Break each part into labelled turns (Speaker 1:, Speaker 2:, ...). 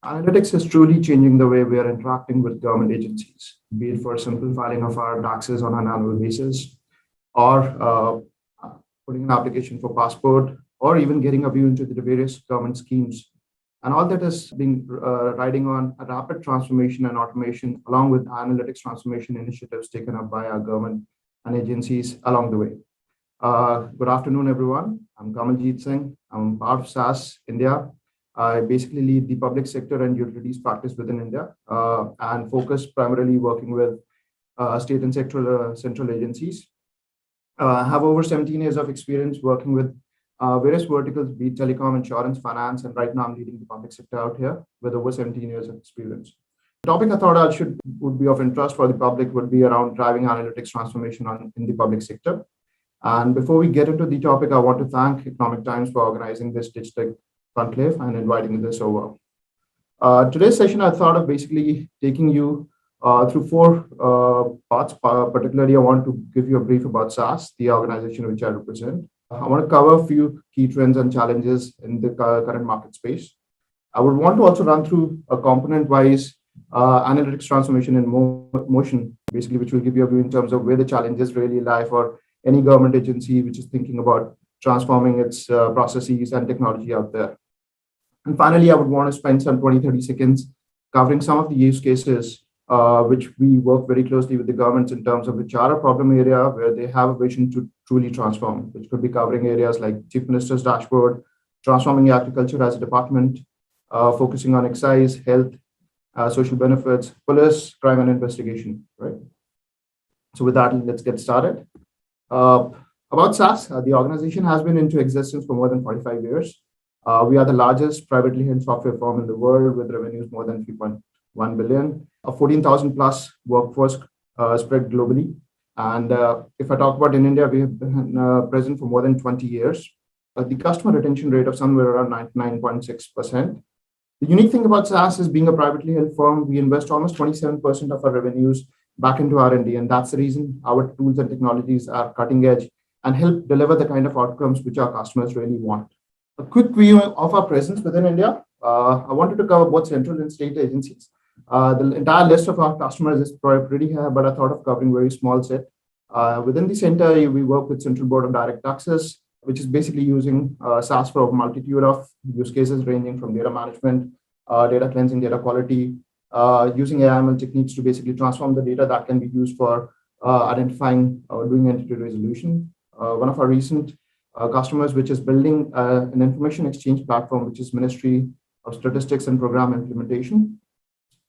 Speaker 1: Analytics is truly changing the way we are interacting with government agencies, be it for simple filing of our taxes on an annual basis, or putting an application for passport, or even getting a view into the various government schemes. And all that is being riding on a rapid transformation and automation, along with analytics transformation initiatives taken up by our government and agencies along the way. Good afternoon, everyone. I'm Kamaljeet Singh. I'm part of SAS India. I basically lead the public sector and utilities practice within India and focus primarily working with state and central agencies. I have over 17 years of experience working with various verticals, be it telecom, insurance, finance, and right now I'm leading the public sector out here with over 17 years of experience. The topic I thought would be of interest for the public would be around driving analytics transformation in the public sector. And before we get into the topic, I want to thank Economic Times for organizing this digital conclave and inviting this over. Today's session, I thought of basically taking you through four parts. Particularly, I want to give you a brief about SAS, the organization which I represent. I want to cover a few key trends and challenges in the current market space. I would want to also run through a component-wise analytics transformation in motion, basically, which will give you a view in terms of where the challenges really lie for any government agency which is thinking about transforming its processes and technology out there. And finally, I would want to spend some 20-30 seconds covering some of the use cases which we work very closely with the governments in terms of which are a problem area where they have a vision to truly transform, which could be covering areas like Chief Minister's dashboard, transforming agriculture as a department, focusing on excise, health, social benefits, police, crime and investigation, right? So with that, let's get started. About SAS, the organization has been into existence for more than 45 years. We are the largest privately held software firm in the world with revenues more than 3.1 billion, a 14,000 plus workforce spread globally. And if I talk about in India, we have been present for more than 20 years. The customer retention rate of somewhere around 99.6%. The unique thing about SAS is being a privately held firm, we invest almost 27% of our revenues back into R&D. And that's the reason our tools and technologies are cutting edge and help deliver the kind of outcomes which our customers really want. A quick view of our presence within India. I wanted to cover both central and state agencies. The entire list of our customers is pretty high, but I thought of covering very small set. Within the center, we work with Central Board of Direct Taxes, which is basically using SAS for a multitude of use cases ranging from data management, data cleansing, data quality, using AI/ML techniques to basically transform the data that can be used for identifying or doing entity resolution. One of our recent customers, which is building an information exchange platform, which is Ministry of Statistics and Program Implementation.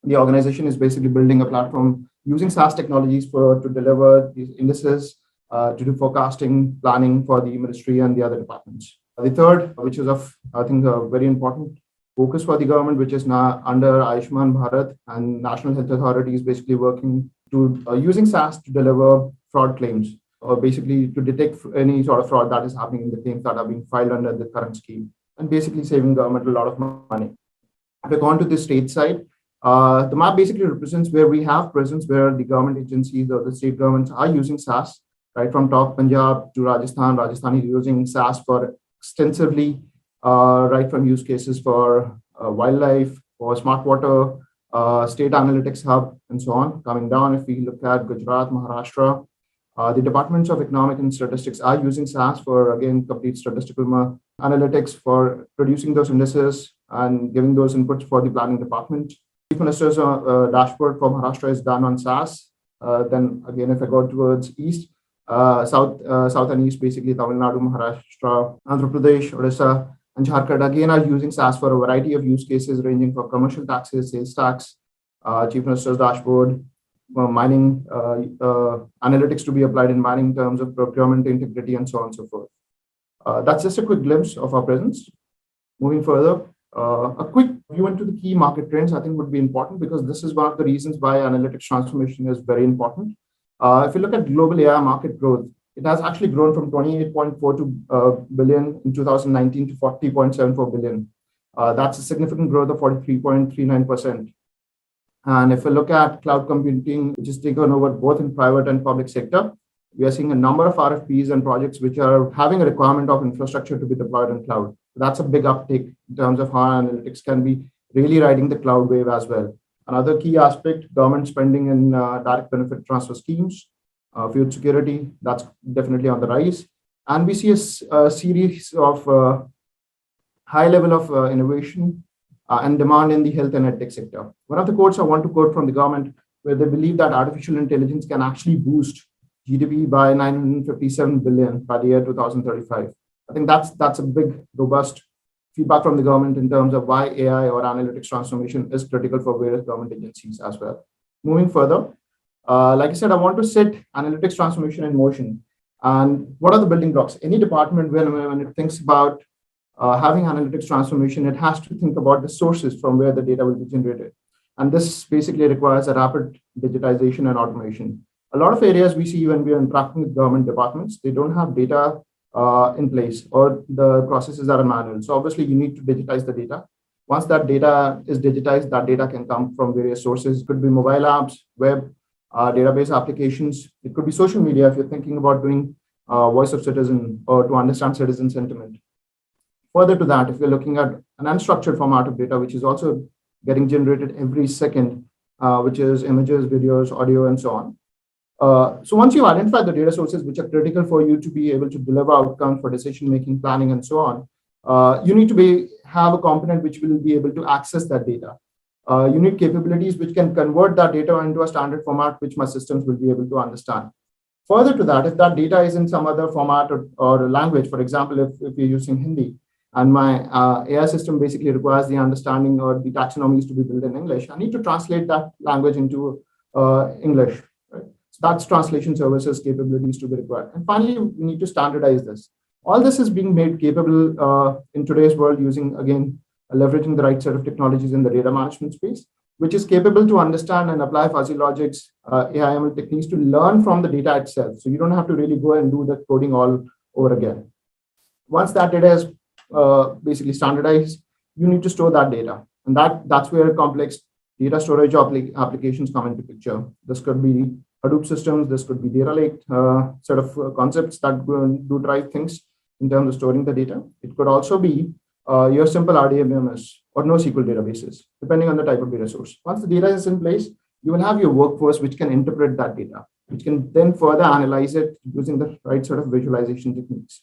Speaker 1: The organization is basically building a platform using SAS technologies to deliver these indices, to do forecasting, planning for the ministry and the other departments. The third, which is of, I think, a very important focus for the government, which is now under Ayushman Bharat and National Health Authority is basically working to using SAS to deliver fraud claims, or basically to detect any sort of fraud that is happening in the claims that are being filed under the current scheme, and basically saving government a lot of money. If we go on to the state side, the map basically represents where we have presence, where the government agencies or the state governments are using SAS, right from top Punjab to Rajasthan. Rajasthan is using SAS for extensively, right from use cases for wildlife, for smart water, state analytics hub, and so on. Coming down, if we look at Gujarat, Maharashtra, the departments of economic and statistics are using SAS for, again, complete statistical analytics for producing those indices and giving those inputs for the planning department. Chief Minister's dashboard for Maharashtra is done on SAS. Then again, if I go towards east, south and east, basically Tamil Nadu, Maharashtra, Andhra Pradesh, Odisha, and Jharkhand again are using SAS for a variety of use cases ranging from commercial taxes, sales tax, Chief Minister's dashboard, mining, analytics to be applied in mining in terms of procurement integrity, and so on and so forth. That's just a quick glimpse of our presence. Moving further, a quick view into the key market trends I think would be important because this is one of the reasons why analytics transformation is very important. If you look at global AI market growth, it has actually grown from 28.42 billion in 2019 to 40.74 billion. That's a significant growth of 43.39%. And if we look at cloud computing, which is taken over both in private and public sector, we are seeing a number of RFPs and projects which are having a requirement of infrastructure to be deployed in cloud. That's a big uptake in terms of how analytics can be really riding the cloud wave as well. Another key aspect, government spending in direct benefit transfer schemes, food security, that's definitely on the rise. And we see a series of high level of innovation and demand in the health and edtech sector. One of the quotes I want to quote from the government, where they believe that artificial intelligence can actually boost GDP by 957 billion by the year 2035. I think that's a big, robust feedback from the government in terms of why AI or analytics transformation is critical for various government agencies as well. Moving further, like I said, I want to set analytics transformation in motion. And what are the building blocks? Any department, when it thinks about having analytics transformation, it has to think about the sources from where the data will be generated. And this basically requires a rapid digitization and automation. A lot of areas we see when we are interacting with government departments, they don't have data in place, or the processes are manual. So obviously you need to digitize the data. Once that data is digitized, that data can come from various sources. It could be mobile apps, web, database applications. It could be social media if you're thinking about doing voice of citizen or to understand citizen sentiment. Further to that, if you're looking at an unstructured format of data, which is also getting generated every second, which is images, videos, audio, and so on. So once you identify the data sources which are critical for you to be able to deliver outcomes for decision making, planning, and so on, you need to have a component which will be able to access that data. You need capabilities which can convert that data into a standard format which my systems will be able to understand. Further to that, if that data is in some other format or language, for example, if you're using Hindi, and my AI system basically requires the understanding or the taxonomies to be built in English, I need to translate that language into English. Right? So that's translation services capabilities to be required. And finally, we need to standardize this. All this is being made capable in today's world using, again, leveraging the right set of technologies in the data management space, which is capable to understand and apply fuzzy logics, AI/ML techniques to learn from the data itself. So you don't have to really go and do the coding all over again. Once that data is basically standardized, you need to store that data. And that's where complex data storage applications come into picture. This could be Hadoop systems, this could be data lake set of concepts that do drive things in terms of storing the data. It could also be your simple RDBMS or NoSQL databases, depending on the type of data source. Once the data is in place, you will have your workforce which can interpret that data, which can then further analyze it using the right sort of visualization techniques.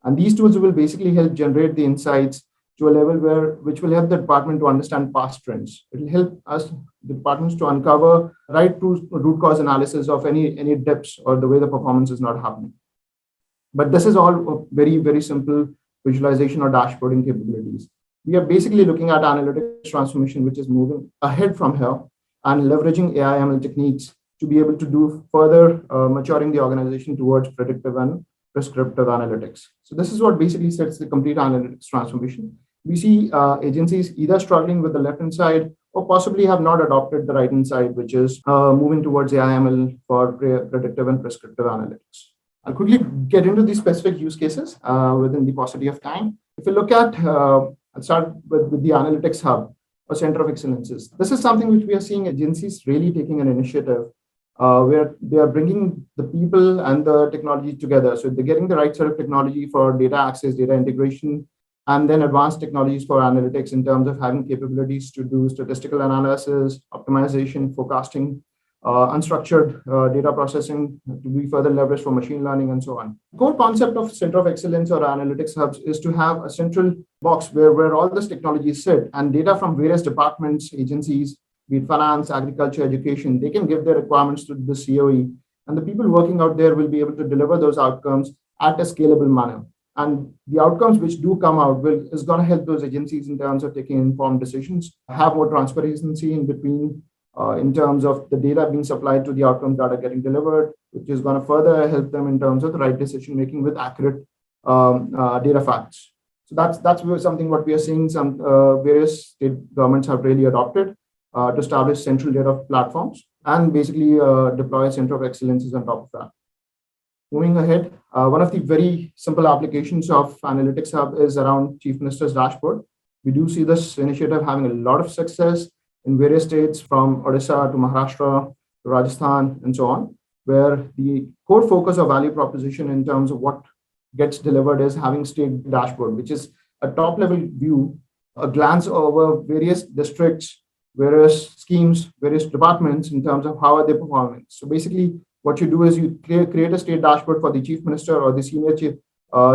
Speaker 1: And these tools will basically help generate the insights to a level which will help the department to understand past trends. It will help us, the departments, to uncover right root cause analysis of any dips or the way the performance is not happening. But this is all very, very simple visualization or dashboarding capabilities. We are basically looking at analytics transformation, which is moving ahead from here and leveraging AI/ML techniques to be able to do further maturing the organization towards predictive and prescriptive analytics. So this is what basically sets the complete analytics transformation. We see agencies either struggling with the left-hand side or possibly have not adopted the right-hand side, which is moving towards AI/ML for predictive and prescriptive analytics. I'll quickly get into these specific use cases within the paucity of time. If you look at, I'll start with the Analytics Hub or Center of Excellences. This is something which we are seeing agencies really taking an initiative where they are bringing the people and the technology together. So they're getting the right sort of technology for data access, data integration, and then advanced technologies for analytics in terms of having capabilities to do statistical analysis, optimization, forecasting, unstructured data processing to be further leveraged for machine learning and so on. The core concept of Center of Excellence or Analytics Hubs is to have a central box where all this technology sit and data from various departments, agencies, be it finance, agriculture, education, they can give their requirements to the COE, and the people working out there will be able to deliver those outcomes at a scalable manner. And the outcomes which do come out is going to help those agencies in terms of taking informed decisions, have more transparency in between in terms of the data being supplied to the outcomes that are getting delivered, which is going to further help them in terms of the right decision making with accurate data facts. So that's something what we are seeing some various state governments have really adopted to establish central data platforms and basically deploy Center of Excellences on top of that. Moving ahead, one of the very simple applications of Analytics Hub is around Chief Minister's dashboard. We do see this initiative having a lot of success in various states from Odisha to Maharashtra to Rajasthan and so on, where the core focus of value proposition in terms of what gets delivered is having state dashboard, which is a top level view a glance over various districts, various schemes, various departments in terms of how are they performing. So basically, what you do is you create a state dashboard for the chief minister or the senior chief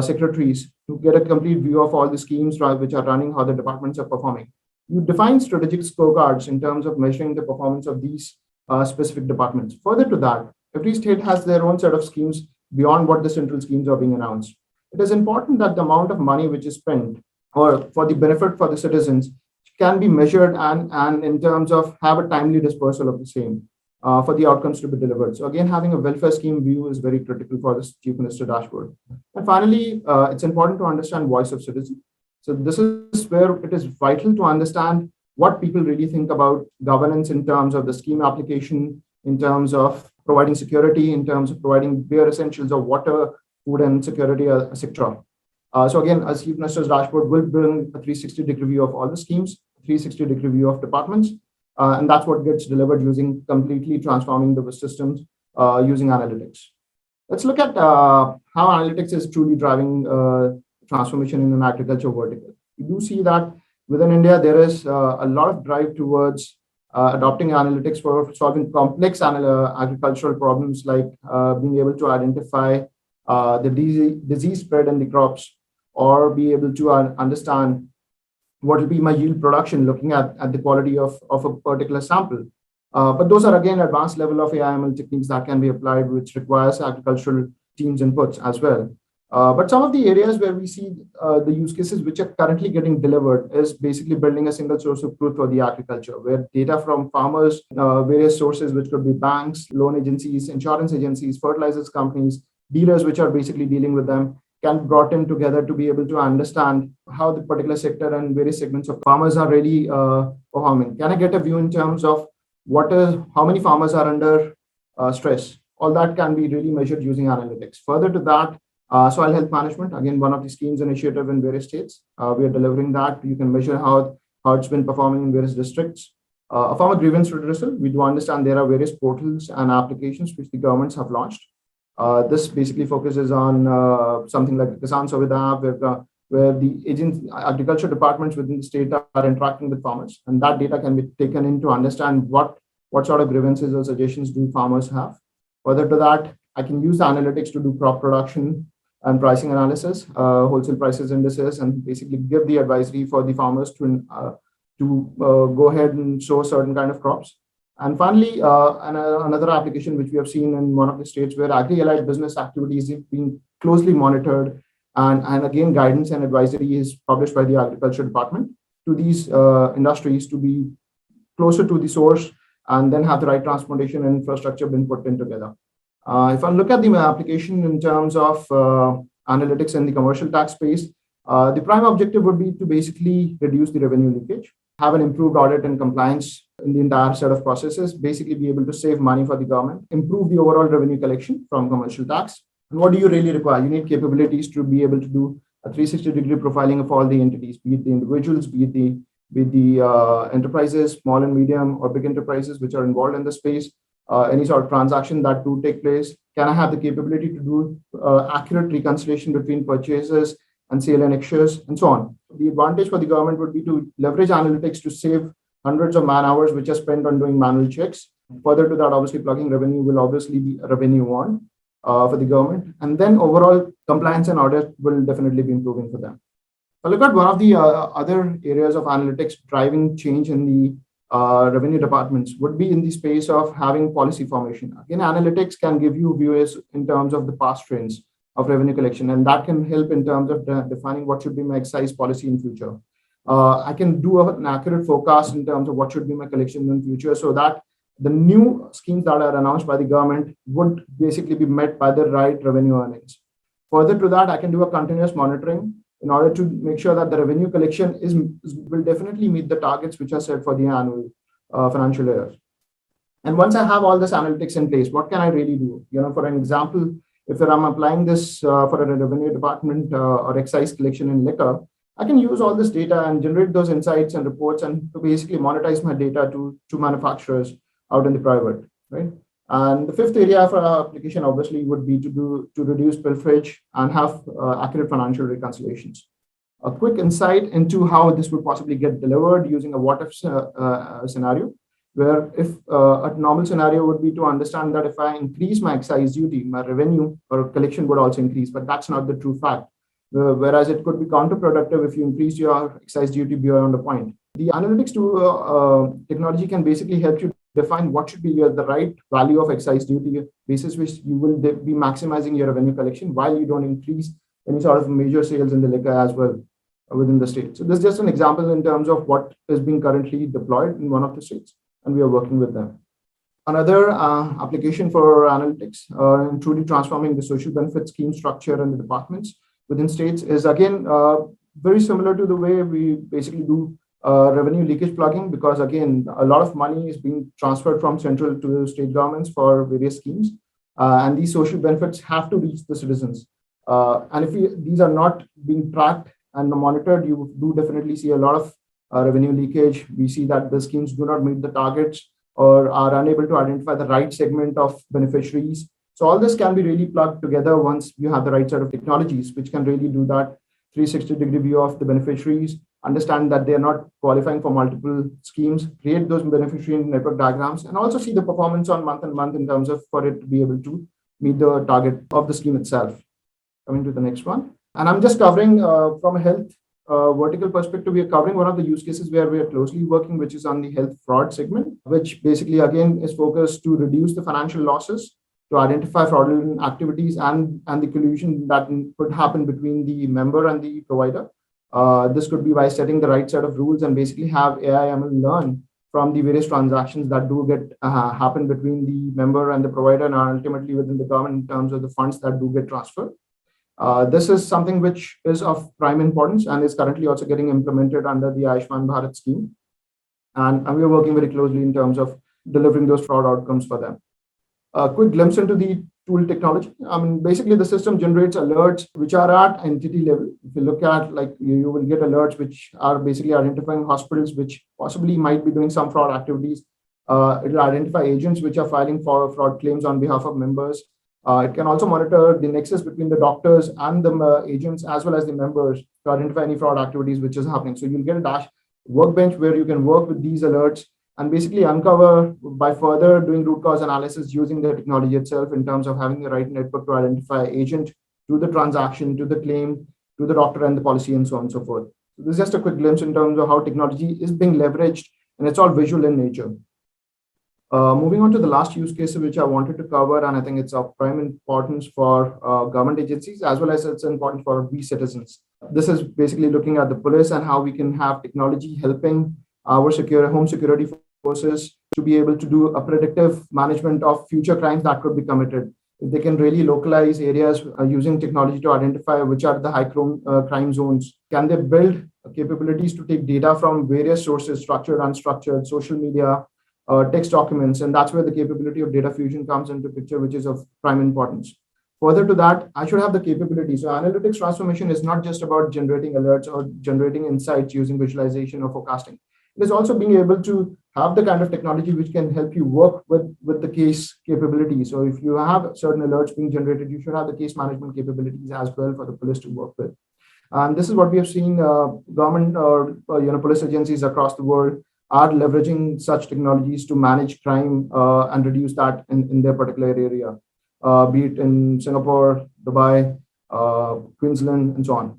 Speaker 1: secretaries to get a complete view of all the schemes which are running, how the departments are performing. You define strategic scorecards in terms of measuring the performance of these specific departments. Further to that, every state has their own set of schemes beyond what the central schemes are being announced. It is important that the amount of money which is spent or for the benefit for the citizens can be measured and in terms of have a timely dispersal of the same for the outcomes to be delivered. So again, having a welfare scheme view is very critical for this chief minister dashboard. And finally, it's important to understand voice of citizen. So this is where it is vital to understand what people really think about governance in terms of the scheme application, in terms of providing security, in terms of providing bare essentials of water, food and security, etc. So again, a chief minister's dashboard will bring a 360-degree view of all the schemes, 360-degree view of departments, and that's what gets delivered using completely transforming the systems using analytics. Let's look at how analytics is truly driving transformation in an agriculture vertical. We do see that within India, there is a lot of drive towards adopting analytics for solving complex agricultural problems like being able to identify the disease spread in the crops or be able to understand what will be my yield production looking at the quality of a particular sample. But those are again advanced level of AI/ML techniques that can be applied, which requires agricultural teams inputs as well. But some of the areas where we see the use cases which are currently getting delivered is basically building a single source of truth for the agriculture, where data from farmers, various sources, which could be banks, loan agencies, insurance agencies, fertilizers companies, dealers, which are basically dealing with them, can be brought in together to be able to understand how the particular sector and various segments of farmers are really performing. Can I get a view in terms of how many farmers are under stress? All that can be really measured using analytics. Further to that, soil health management, again, one of the schemes initiative in various states. We are delivering that. You can measure how it's been performing in various districts. A farmer grievance redressal, we do understand there are various portals and applications which the governments have launched. This basically focuses on something like the Kisan Suvidha app, where the agriculture departments within the state are interacting with farmers, and that data can be taken in to understand what sort of grievances or suggestions do farmers have. Further to that, I can use the analytics to do crop production and pricing analysis, wholesale prices indices, and basically give the advisory for the farmers to go ahead and sow certain kind of crops. And finally, another application which we have seen in one of the states where agri-allied business activities is being closely monitored, and again, guidance and advisory is published by the agriculture department to these industries to be closer to the source and then have the right transportation and infrastructure being put in together. If I look at the application in terms of analytics in the commercial tax space, the prime objective would be to basically reduce the revenue leakage, have an improved audit and compliance in the entire set of processes, basically be able to save money for the government, improve the overall revenue collection from commercial tax. And what do you really require? You need capabilities to be able to do a 360-degree profiling of all the entities, be it the individuals, be it the enterprises, small and medium or big enterprises which are involved in the space, any sort of transaction that do take place. Can I have the capability to do accurate reconciliation between purchases and sale and exchanges and so on? The advantage for the government would be to leverage analytics to save hundreds of man hours which are spent on doing manual checks. Further to that, obviously plugging revenue will obviously be a revenue one for the government. And then overall compliance and audit will definitely be improving for them. Now look at one of the other areas of analytics driving change in the revenue departments would be in the space of having policy formation. Again, analytics can give you views in terms of the past trends of revenue collection, and that can help in terms of defining what should be my excise policy in future. I can do an accurate forecast in terms of what should be my collection in future, so that the new schemes that are announced by the government would basically be met by the right revenue earnings. Further to that, I can do a continuous monitoring in order to make sure that the revenue collection will definitely meet the targets which are set for the annual financial year. And once I have all this analytics in place, what can I really do? For an example, if I'm applying this for a revenue department or excise collection in liquor, I can use all this data and generate those insights and reports and to basically monetize my data to manufacturers out in the private, right? And the fifth area for our application obviously would be to reduce pilferage and have accurate financial reconciliations. a quick insight into how this would possibly get delivered using a what if scenario, where if a normal scenario would be to understand that if I increase my excise duty, my revenue or collection would also increase, but that's not the true fact. Whereas it could be counterproductive if you increase your excise duty beyond a point. The analytics to technology can basically help you define what should be the right value of excise duty basis which you will be maximizing your revenue collection while you don't increase any sort of major sales in the liquor as well within the state. So this is just an example in terms of what is being currently deployed in one of the states, and we are working with them. Another application for analytics in truly transforming the social benefit scheme structure and the departments within states is again very similar to the way we basically do revenue leakage plugging, because again, a lot of money is being transferred from central to state governments for various schemes. And these social benefits have to reach the citizens. And if these are not being tracked and monitored, you do definitely see a lot of revenue leakage. We see that the schemes do not meet the targets or are unable to identify the right segment of beneficiaries. So all this can be really plugged together once you have the right set of technologies, which can really do that 360-degree view of the beneficiaries, understand that they are not qualifying for multiple schemes, create those beneficiary network diagrams, and also see the performance on month and month in terms of for it to be able to meet the target of the scheme itself. Coming to the next one. And I'm just covering from a health vertical perspective, we are covering one of the use cases where we are closely working, which is on the health fraud segment, which basically, again, is focused to reduce the financial losses, to identify fraudulent activities and the collusion that could happen between the member and the provider. This could be by setting the right set of rules and basically have AI/ML learn from the various transactions that do get happen between the member and the provider and ultimately within the government in terms of the funds that do get transferred. This is something which is of prime importance and is currently also getting implemented under the Ayushman Bharat scheme. And we are working very closely in terms of delivering those fraud outcomes for them. A quick glimpse into the tool technology. I mean, basically the system generates alerts which are at entity level. If you look at, like, you will get alerts which are basically identifying hospitals which possibly might be doing some fraud activities. It will identify agents which are filing for fraud claims on behalf of members. It can also monitor the nexus between the doctors and the agents as well as the members to identify any fraud activities which is happening. So you'll get a workbench where you can work with these alerts and basically uncover by further doing root cause analysis using the technology itself in terms of having the right network to identify agent to the transaction, to the claim, to the doctor and the policy, and so on and so forth. So this is just a quick glimpse in terms of how technology is being leveraged, and it's all visual in nature. Moving on to the last use case which I wanted to cover, and I think it's of prime importance for government agencies as well as it's important for we citizens. This is basically looking at the police and how we can have technology helping our home security forces to be able to do a predictive management of future crimes that could be committed. If they can really localize areas using technology to identify which are the high crime zones, can they build capabilities to take data from various sources, structured, unstructured, social media, text documents, and that's where the capability of data fusion comes into picture, which is of prime importance. Further to that, I should have the capability. So analytics transformation is not just about generating alerts or generating insights using visualization or forecasting. It is also being able to have the kind of technology which can help you work with the case capability. So if you have certain alerts being generated, you should have the case management capabilities as well for the police to work with. And this is what we have seen government or police agencies across the world are leveraging such technologies to manage crime and reduce that in their particular area, be it in Singapore, Dubai, Queensland, and so on.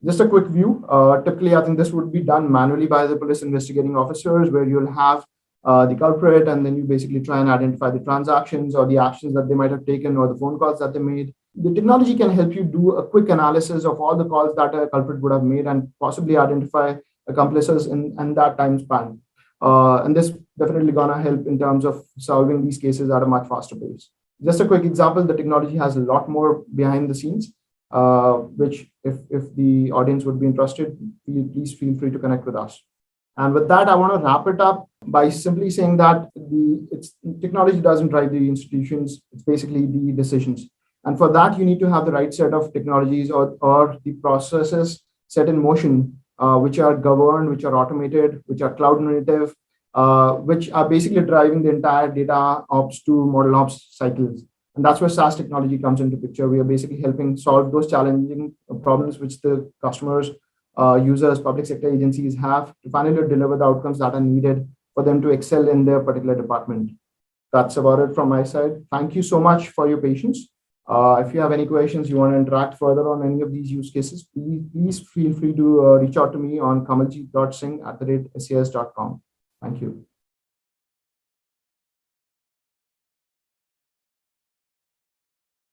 Speaker 1: Just a quick view. Typically, I think this would be done manually by the police investigating officers, where you'll have the culprit, and then you basically try and identify the transactions or the actions that they might have taken or the phone calls that they made. The technology can help you do a quick analysis of all the calls that a culprit would have made and possibly identify accomplices in that time span. And this definitely gonna help in terms of solving these cases at a much faster pace. Just a quick example, the technology has a lot more behind the scenes, which if the audience would be interested, please feel free to connect with us. And with that, I want to wrap it up by simply saying that technology doesn't drive the institutions, it's basically the decisions. And for that, you need to have the right set of technologies or the processes set in motion, which are governed, which are automated, which are cloud native, which are basically driving the entire data ops to model ops cycles. And that's where SaaS technology comes into picture. We are basically helping solve those challenging problems which the customers users, public sector agencies have to finally deliver the outcomes that are needed for them to excel in their particular department. That's about it from my side. Thank you so much for your patience. If you have any questions, you want to interact further on any of these use cases, please feel free to reach out to me on kamaljeet.singh@sas.com. Thank you.